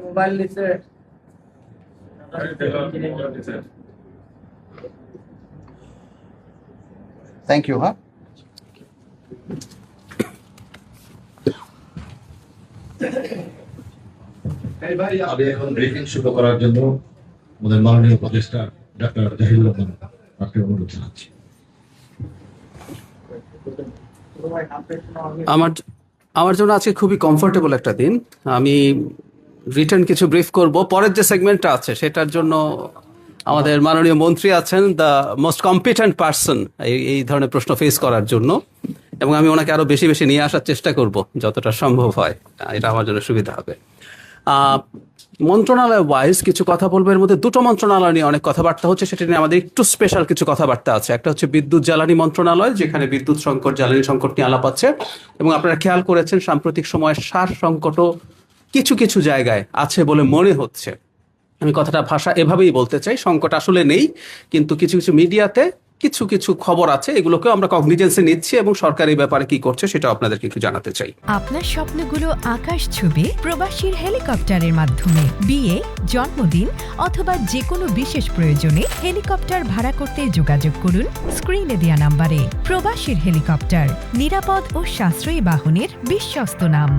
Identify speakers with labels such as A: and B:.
A: Mobile নিচে।
B: Thank you. হ্যাঁ,
C: আমি এখন ব্রিফিং শুরু করার জন্য আমাদের মাননীয় উপদেষ্টা ডক্টর জাহিদুর রহমান আপনাকে অনুরোধ জানাচ্ছি।
D: আমার জন্য আজকে খুবই কমফোর্টেবল একটা দিন। আমি রিটার্ন কিছু ব্রিফ করব। পরের যে সেগমেন্টটা আছে সেটার জন্য আমাদের মাননীয় মন্ত্রী আছেন, দ্য মোস্ট কম্পিটেন্ট পার্সন এই ধরনের প্রশ্ন ফেস করার জন্য, এবং আমি ওনাকে আরো বেশি বেশি নিয়ে আসার চেষ্টা করব যতটা সম্ভব হয়। এটা আমার জন্য সুবিধা হবে। মন্ত্রণালয় ওয়াইজ কিছু কথা বলবো। এর মধ্যে দুটো মন্ত্রণালয় নিয়ে অনেক কথাবার্তা হচ্ছে, সেটা নিয়ে আমাদের একটু স্পেশাল কিছু কথাবার্তা আছে। একটা হচ্ছে বিদ্যুৎ জ্বালানি মন্ত্রণালয়, যেখানে বিদ্যুৎ সংকট, জ্বালানি সংকট নিয়ে আলাপ আছে, এবং আপনারা খেয়াল করেছেন সাম্প্রতিক সময়ে সার সংকটও কিছু কিছু জায়গায় আছে বলে মনে হচ্ছে। আমি কথাটা ভাষা এভাবেই বলতে চাই, সংকট আসলে নেই, কিন্তু কিছু কিছু মিডিয়াতে কিছু কিছু খবর আছে, এগুলোকেও আমরা কগনিজেন্সে নিচ্ছি এবং সরকার এই ব্যাপারে কি করছে সেটা আপনাদেরকে একটু জানাতে চাই।
E: আপনার স্বপ্নগুলো আকাশ ছুবে প্রবাসীর হেলিকপ্টারের মাধ্যমে। বিয়ে, জন্মদিন অথবা যে কোনো বিশেষ প্রয়োজনে হেলিকপ্টার ভাড়া করতে যোগাযোগ করুন স্ক্রিনে দেয়া নাম্বারে। প্রবাসীর হেলিকপ্টার, নিরাপদ ও সাশ্রয়ী বাহনের বিশ্বস্ত নাম।